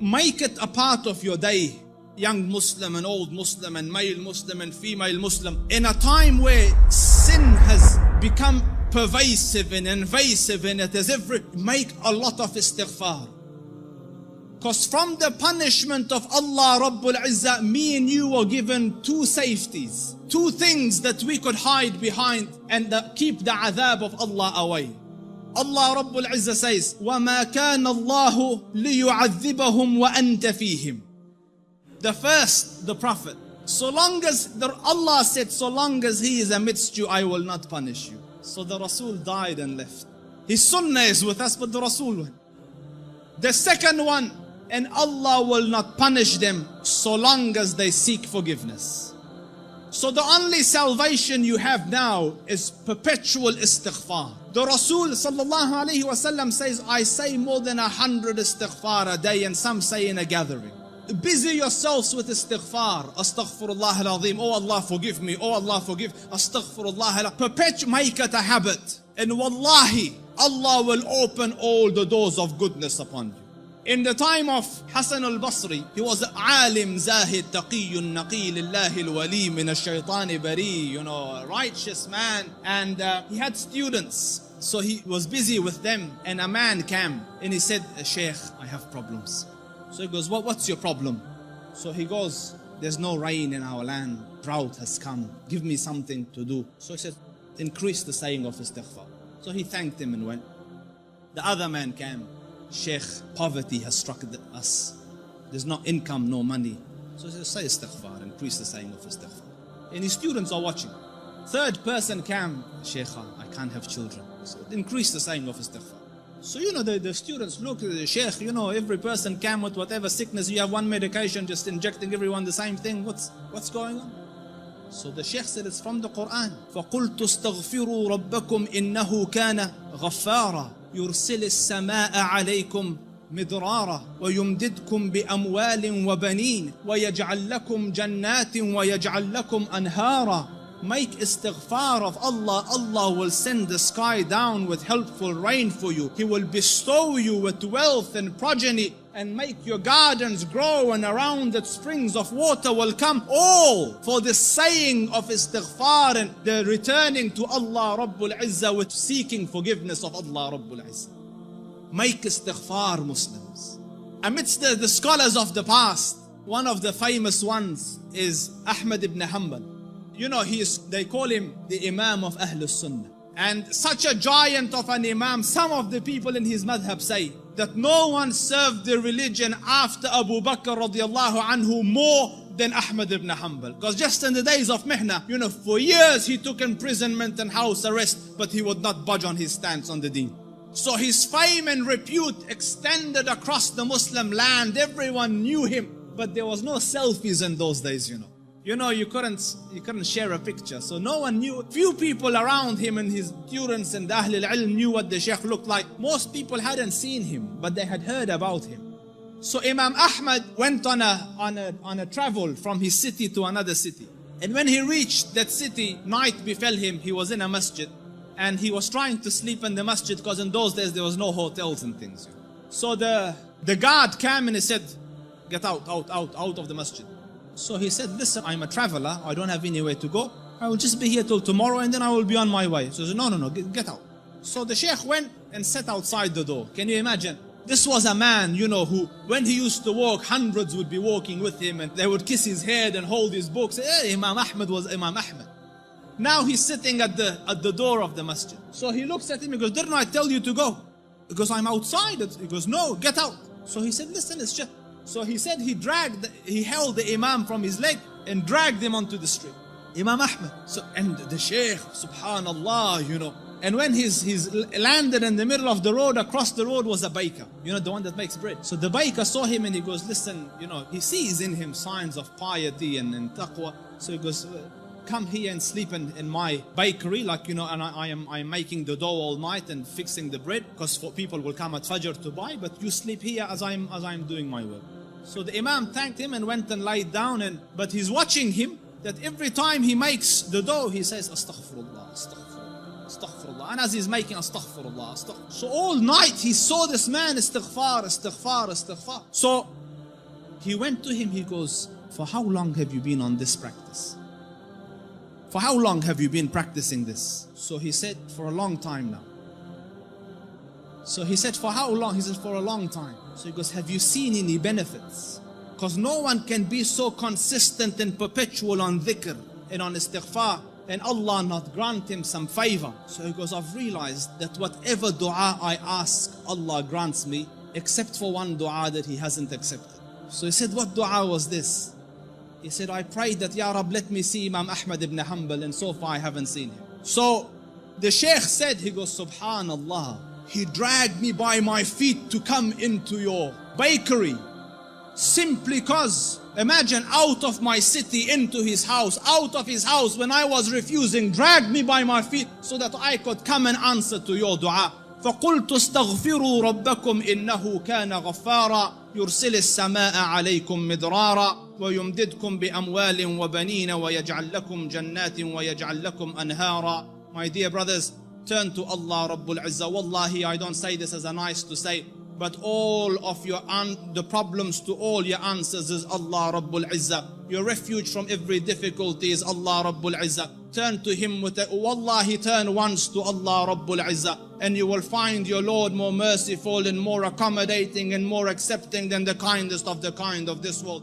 make it a part of your day, young Muslim and old Muslim and male Muslim and female Muslim, in a time where sin has become pervasive and invasive and it is make a lot of istighfar. Because from the punishment of Allah Rabbul Izzah, me and you were given two safeties, two things that we could hide behind and keep the adhab of Allah away. Allah Rabbul Izzah says, وَمَا كَانَ اللَّهُ لِيُعَذِّبَهُمْ وَأَنْتَ فِيهِمْ. The first, the Prophet, so long as Allah said, so long as he is amidst you, I will not punish you. So the Rasul died and left. His sunnah is with us, but the Rasul went. The second one, and Allah will not punish them so long as they seek forgiveness. So the only salvation you have now is perpetual istighfar. The Rasul sallallahu alayhi wasallam says, I say more than 100 istighfar a day, and some say in a gathering. Busy yourselves with istighfar. Astaghfirullah al-azim. Oh Allah forgive me. Oh Allah forgive. Astaghfirullah. Make it a habit. And wallahi, Allah will open all the doors of goodness upon you. In the time of Hassan al-Basri, he was alim, zahid, taqiyyun, naqi, lillahi al-wali, min al-shaytani bari, a righteous man. And he had students. So he was busy with them. And a man came and he said, Shaykh, I have problems. So he goes, what's your problem? So he goes, there's no rain in our land. Drought has come. Give me something to do. So he said, increase the saying of istighfar. So he thanked him and went. The other man came. Sheikh, poverty has struck us. There's no income, no money. So he said, say istighfar, increase the saying of istighfar. And his students are watching. Third person came. Sheikh, I can't have children. So increase the saying of istighfar. So the students look at the Sheikh, every person came with whatever sickness. You have one medication, just injecting everyone the same thing. What's going on? So the Sheikh said, it's from the Quran. فَقُلْتُ اسْتَغْفِرُوا رَبَّكُمْ إِنَّهُ كَانَ غَفَّارًا يُرْسِلِ السَّمَاءَ عَلَيْكُمْ مِدْرَارًا وَيُمْدِدْكُمْ بِأَمْوَالٍ وَبَنِينَ وَيَجْعَلْ لَكُمْ جَنَّاتٍ وَيَجْعَلْ لَكُمْ أَنْهَارًا. Make istighfar of Allah. Allah will send the sky down with helpful rain for you. He will bestow you with wealth and progeny and make your gardens grow, and around it springs of water will come. All for the saying of istighfar and the returning to Allah Rabbul Izzah with seeking forgiveness of Allah Rabbul Izzah. Make istighfar, Muslims. Amidst the scholars of the past, one of the famous ones is Ahmad ibn Hanbal. They call him the Imam of Ahlul Sunnah. And such a giant of an Imam, some of the people in his madhab say that no one served the religion after Abu Bakr radiallahu anhu more than Ahmad ibn Hanbal. Because just in the days of Mihna, for years he took imprisonment and house arrest, but he would not budge on his stance on the deen. So his fame and repute extended across the Muslim land. Everyone knew him, but there was no selfies in those days, you couldn't share a picture. So no one knew. Few people around him and his students and Ahl al-Ilm knew what the Shaykh looked like. Most people hadn't seen him, but they had heard about him. So Imam Ahmad went on a travel from his city to another city. And when he reached that city, night befell him. He was in a masjid. And he was trying to sleep in the masjid because in those days there was no hotels and things. So the guard came and he said, get out of the masjid. So he said, listen, I'm a traveler. I don't have anywhere to go. I will just be here till tomorrow and then I will be on my way. So he said, no, get out. So the Shaykh went and sat outside the door. Can you imagine? This was a man, who, when he used to walk, hundreds would be walking with him and they would kiss his head and hold his books. Hey, Imam Ahmad was Imam Ahmad. Now he's sitting at the door of the masjid. So he looks at him, he goes, didn't I tell you to go? He goes, I'm outside. He goes, no, get out. So he said, listen, it's just... So he said he held the Imam from his leg and dragged him onto the street. Imam Ahmad. So, and the Shaykh, subhanallah, And when he's landed in the middle of the road, across the road was a baker, the one that makes bread. So the baker saw him and he goes, listen, he sees in him signs of piety and taqwa. So he goes, come here and sleep in my bakery, and I am making the dough all night and fixing the bread, because people will come at Fajr to buy, but you sleep here as I'm doing my work. So the Imam thanked him and went and laid down, but he's watching him, that every time he makes the dough, he says, Astaghfirullah, Astaghfirullah, Astaghfirullah. And as he's making Astaghfirullah, Astaghfirullah. So all night he saw this man, Istighfar, Istighfar, Istighfar. So He went to him, he goes, for how long have you been on this practice? For how long have you been practicing this? So he said, for a long time now. So he said, for how long? He said, for a long time. So he goes, have you seen any benefits? Because no one can be so consistent and perpetual on dhikr and on istighfar and Allah not grant him some favor. So he goes, I've realized that whatever dua I ask, Allah grants me, except for one dua that he hasn't accepted. So he said, what dua was this? He said, I prayed that, Ya Rab, let me see Imam Ahmad ibn Hanbal, and so far I haven't seen him. So the Shaykh said, he goes, Subhanallah, he dragged me by my feet to come into your bakery, simply because, imagine, out of my city into his house, out of his house when I was refusing, dragged me by my feet so that I could come and answer to your dua. فقلت استغفروا ربكم إنه كان غفارا يرسل السماء عليكم مدرارا ويمددكم بأموال وبنين ويجعل لكم جنات ويجعل لكم أنهارا. My dear brothers, turn to Allah Rabbul Izzah. Wallahi, I don't say this as a nice to say, but all of the problems to all your answers is Allah Rabbul Izzah. Your refuge from every difficulty is Allah Rabbul Izzah. Turn to Him Wallahi, turn once to Allah Rabbul Izzah, and you will find your Lord more merciful and more accommodating and more accepting than the kindest of the kind of this world.